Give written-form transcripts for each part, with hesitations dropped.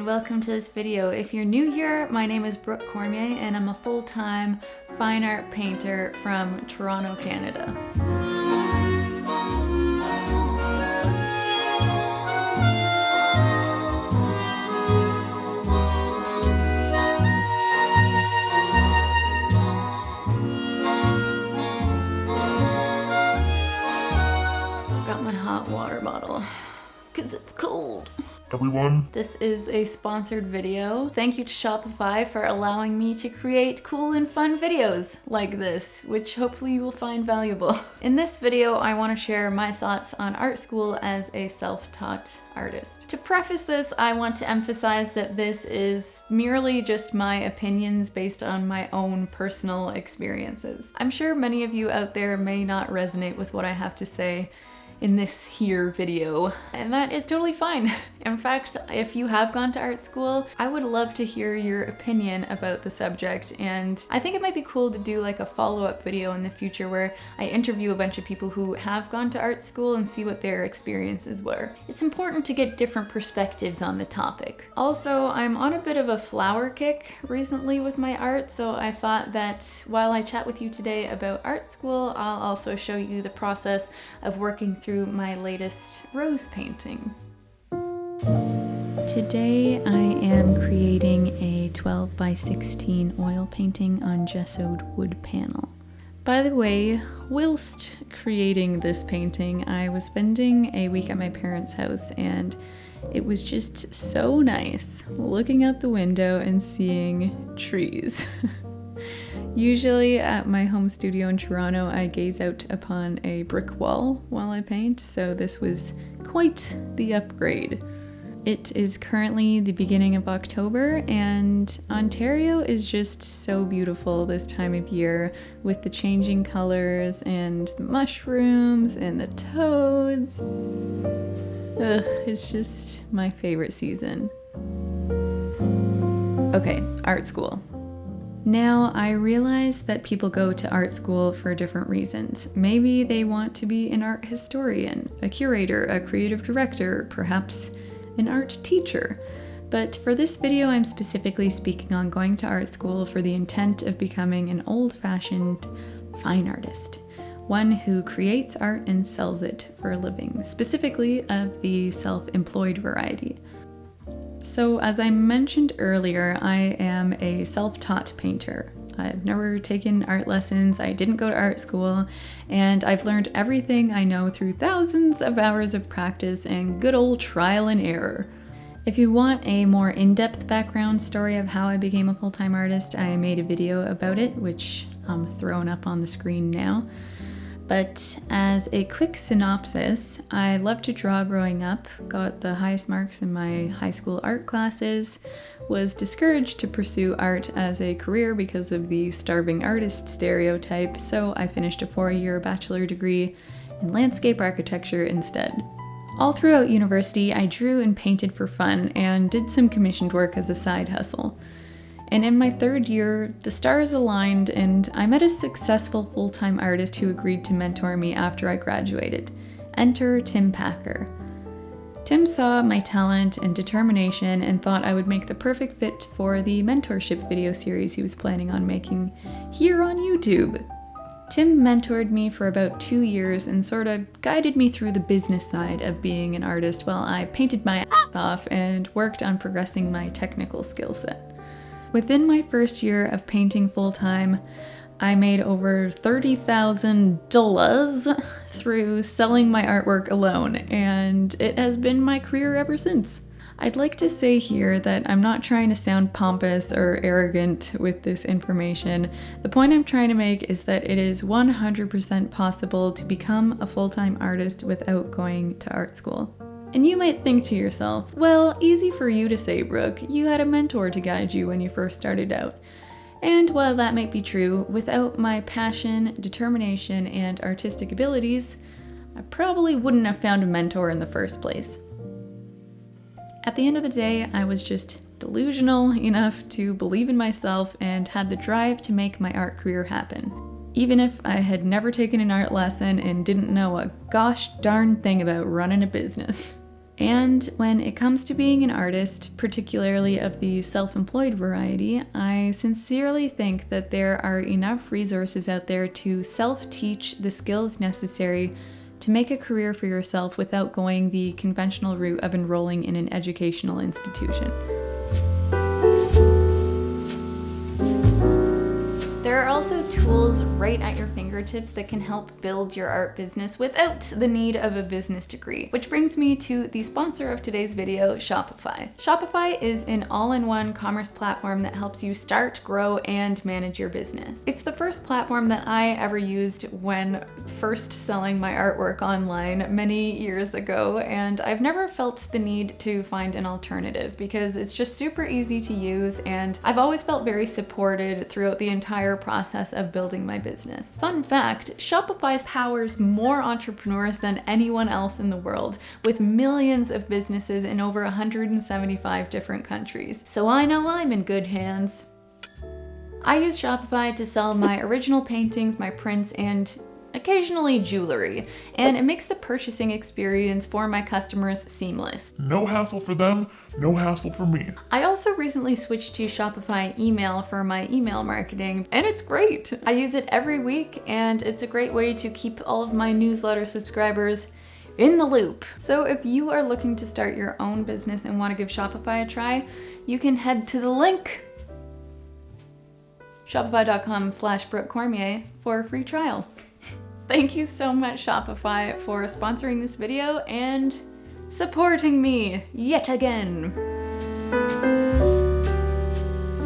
and welcome to this video. If you're new here, my name is Brooke Cormier and I'm a full-time fine art painter from Toronto, Canada. Got my hot water bottle because it's cold. Everyone. This is a sponsored video. Thank you to Shopify for allowing me to create cool and fun videos like this, which hopefully you will find valuable. In this video, I want to share my thoughts on art school as a self-taught artist. To preface this, I want to emphasize that this is merely just my opinions based on my own personal experiences. I'm sure many of you out there may not resonate with what I have to say in this here video, and that is totally fine. In fact, if you have gone to art school, I would love to hear your opinion about the subject, and I think it might be cool to do like a follow-up video in the future where I interview a bunch of people who have gone to art school and see what their experiences were. It's important to get different perspectives on the topic. Also, I'm on a bit of a flower kick recently with my art, so I thought that while I chat with you today about art school, I'll also show you the process of working through my latest rose painting. Today I am creating a 12 by 16 oil painting on gessoed wood panel. By the way, whilst creating this painting, I was spending a week at my parents' house, and it was just so nice looking out the window and seeing trees. Usually at my home studio in Toronto, I gaze out upon a brick wall while I paint, so this was quite the upgrade. It is currently the beginning of October, and Ontario is just so beautiful this time of year with the changing colors and the mushrooms and the toads. It's just my favorite season. Okay, art school. Now, I realize that people go to art school for different reasons. Maybe they want to be an art historian, a curator, a creative director, perhaps an art teacher. But for this video, I'm specifically speaking on going to art school for the intent of becoming an old-fashioned fine artist, one who creates art and sells it for a living, specifically of the self-employed variety. So as I mentioned earlier, I am a self-taught painter. I've never taken art lessons, I didn't go to art school, and I've learned everything I know through thousands of hours of practice and good old trial and error. If you want a more in-depth background story of how I became a full-time artist, I made a video about it, which I'm throwing up on the screen now. But as a quick synopsis, I loved to draw growing up, got the highest marks in my high school art classes, was discouraged to pursue art as a career because of the starving artist stereotype, so I finished a 4-year bachelor degree in landscape architecture instead. All throughout university, I drew and painted for fun and did some commissioned work as a side hustle. And in my 3rd year, the stars aligned and I met a successful full-time artist who agreed to mentor me after I graduated. Enter Tim Packer. Tim saw my talent and determination and thought I would make the perfect fit for the mentorship video series he was planning on making here on YouTube. Tim mentored me for about 2 years and sort of guided me through the business side of being an artist while I painted my ass off and worked on progressing my technical skill set. Within my 1st year of painting full-time, I made over $30,000 through selling my artwork alone, and it has been my career ever since. I'd like to say here that I'm not trying to sound pompous or arrogant with this information. The point I'm trying to make is that it is 100% possible to become a full-time artist without going to art school. And you might think to yourself, well, easy for you to say, Brooke, you had a mentor to guide you when you first started out. And while that might be true, without my passion, determination, and artistic abilities, I probably wouldn't have found a mentor in the first place. At the end of the day, I was just delusional enough to believe in myself and had the drive to make my art career happen. Even if I had never taken an art lesson and didn't know a gosh darn thing about running a business. And when it comes to being an artist, particularly of the self-employed variety, I sincerely think that there are enough resources out there to self-teach the skills necessary to make a career for yourself without going the conventional route of enrolling in an educational institution. There are also tools right at your fingertips that can help build your art business without the need of a business degree. Which brings me to the sponsor of today's video, Shopify. Shopify is an all-in-one commerce platform that helps you start, grow, and manage your business. It's the first platform that I ever used when first selling my artwork online many years ago, and I've never felt the need to find an alternative because it's just super easy to use, and I've always felt very supported throughout the entire process of building my business. Fun fact, Shopify powers more entrepreneurs than anyone else in the world, with millions of businesses in over 175 different countries. So I know I'm in good hands. I use Shopify to sell my original paintings, my prints, and occasionally jewelry, and it makes the purchasing experience for my customers seamless. No hassle for them, no hassle for me. I also recently switched to Shopify email for my email marketing, and it's great. I use it every week, and it's a great way to keep all of my newsletter subscribers in the loop. So if you are looking to start your own business and want to give Shopify a try, you can head to the link shopify.com/BrookeCormier for a free trial. Thank you so much, Shopify, for sponsoring this video and supporting me yet again.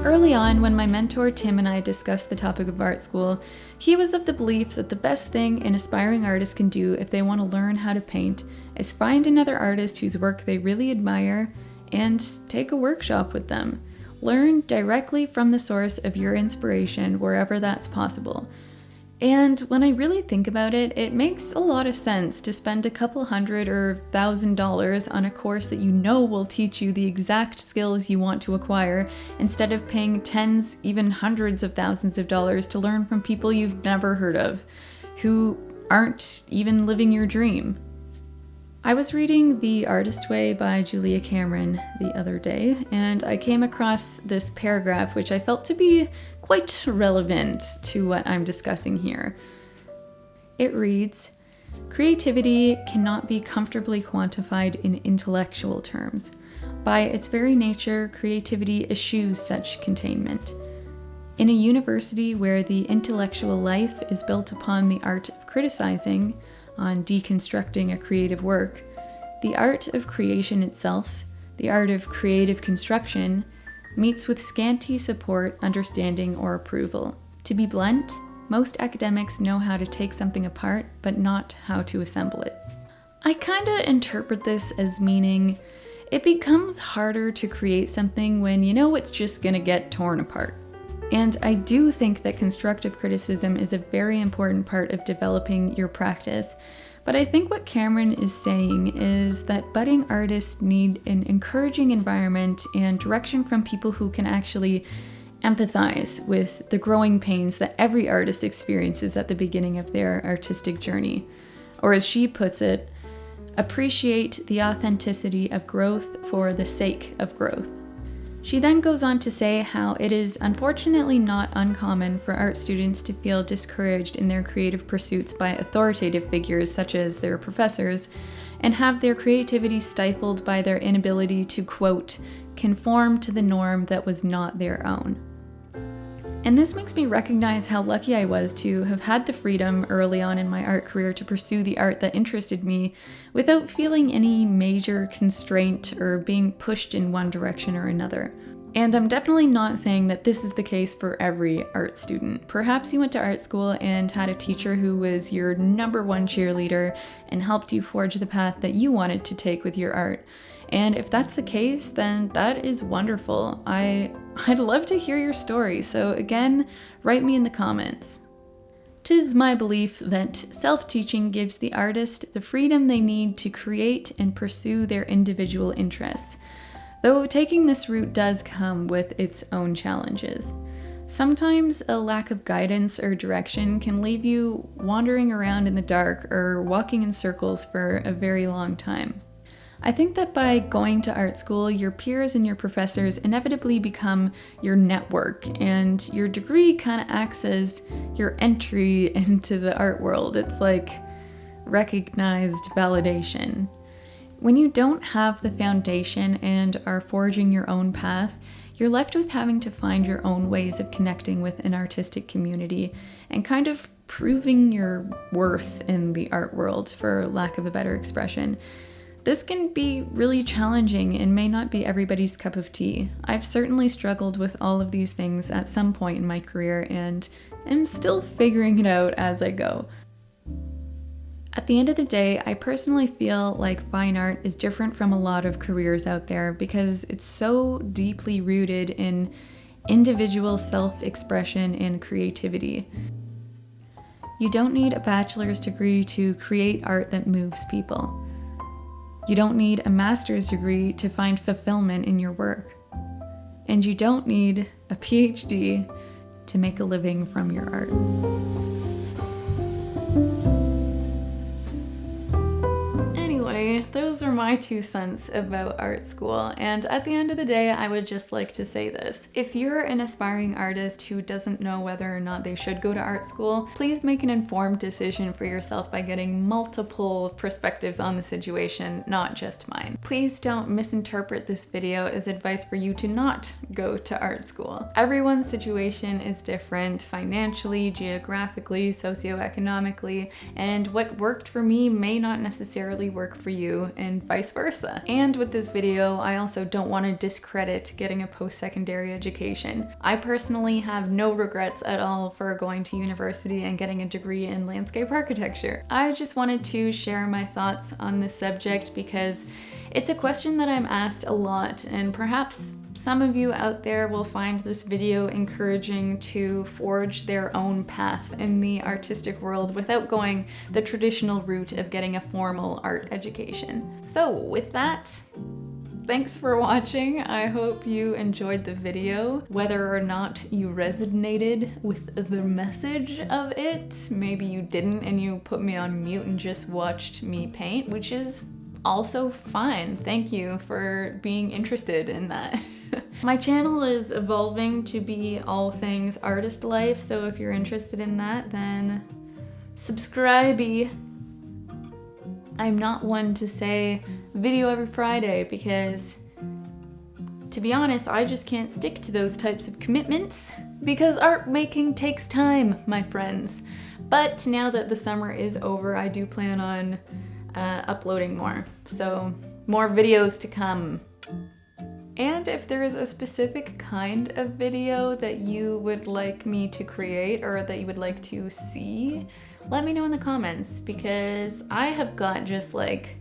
Early on, when my mentor Tim and I discussed the topic of art school, he was of the belief that the best thing an aspiring artist can do if they want to learn how to paint is find another artist whose work they really admire and take a workshop with them. Learn directly from the source of your inspiration wherever that's possible. And when I really think about it, it makes a lot of sense to spend a couple $100 or $1,000 on a course that you know will teach you the exact skills you want to acquire, instead of paying tens, even hundreds of thousands of dollars to learn from people you've never heard of, who aren't even living your dream. I was reading The Artist Way by Julia Cameron the other day, and I came across this paragraph which I felt to be quite relevant to what I'm discussing here. It reads, "Creativity cannot be comfortably quantified in intellectual terms. By its very nature, creativity eschews such containment. In a university where the intellectual life is built upon the art of criticizing, on deconstructing a creative work, the art of creation itself, the art of creative construction, meets with scanty support, understanding, or approval. To be blunt, most academics know how to take something apart, but not how to assemble it." I kinda interpret this as meaning it becomes harder to create something when you know it's just gonna get torn apart. And I do think that constructive criticism is a very important part of developing your practice. But I think what Cameron is saying is that budding artists need an encouraging environment and direction from people who can actually empathize with the growing pains that every artist experiences at the beginning of their artistic journey. Or as she puts it, appreciate the authenticity of growth for the sake of growth. She then goes on to say how it is unfortunately not uncommon for art students to feel discouraged in their creative pursuits by authoritative figures such as their professors, and have their creativity stifled by their inability to, quote, conform to the norm that was not their own. And this makes me recognize how lucky I was to have had the freedom early on in my art career to pursue the art that interested me without feeling any major constraint or being pushed in one direction or another. And I'm definitely not saying that this is the case for every art student. Perhaps you went to art school and had a teacher who was your #1 cheerleader and helped you forge the path that you wanted to take with your art. And if that's the case, then that is wonderful. I'd love to hear your story, so again, write me in the comments. 'Tis my belief that self-teaching gives the artist the freedom they need to create and pursue their individual interests, though taking this route does come with its own challenges. Sometimes a lack of guidance or direction can leave you wandering around in the dark or walking in circles for a very long time. I think that by going to art school, your peers and your professors inevitably become your network, and your degree kind of acts as your entry into the art world. It's like recognized validation. When you don't have the foundation and are forging your own path, you're left with having to find your own ways of connecting with an artistic community and kind of proving your worth in the art world, for lack of a better expression. This can be really challenging and may not be everybody's cup of tea. I've certainly struggled with all of these things at some point in my career and am still figuring it out as I go. At the end of the day, I personally feel like fine art is different from a lot of careers out there because it's so deeply rooted in individual self-expression and creativity. You don't need a bachelor's degree to create art that moves people. You don't need a master's degree to find fulfillment in your work. And you don't need a PhD to make a living from your art. Anyway, those are my 2 cents about art school, and at the end of the day, I would just like to say this. If you're an aspiring artist who doesn't know whether or not they should go to art school, please make an informed decision for yourself by getting multiple perspectives on the situation, not just mine. Please don't misinterpret this video as advice for you to not go to art school. Everyone's situation is different financially, geographically, socioeconomically, and what worked for me may not necessarily work for you, and vice versa. And with this video, I also don't want to discredit getting a post-secondary education. I personally have no regrets at all for going to university and getting a degree in landscape architecture. I just wanted to share my thoughts on this subject because it's a question that I'm asked a lot, and perhaps some of you out there will find this video encouraging to forge their own path in the artistic world without going the traditional route of getting a formal art education. So with that, thanks for watching. I hope you enjoyed the video. Whether or not you resonated with the message of it, maybe you didn't and you put me on mute and just watched me paint, which is also fine. Thank you for being interested in that. My channel is evolving to be all things artist life, so if you're interested in that, then subscribe-y. I'm not one to say video every Friday because, to be honest, I just can't stick to those types of commitments because art making takes time, my friends. But now that the summer is over, I do plan on uploading more, so more videos to come. And if there is a specific kind of video that you would like me to create or that you would like to see, let me know in the comments because I have got just like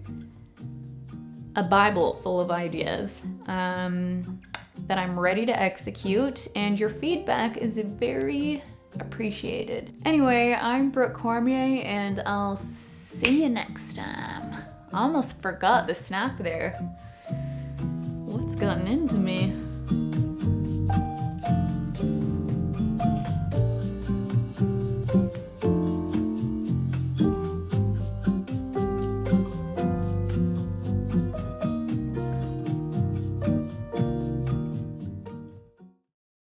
a Bible full of ideas that I'm ready to execute, and your feedback is very appreciated. Anyway, I'm Brooke Cormier and I'll see you next time. I almost forgot the snap there. What's gotten into me?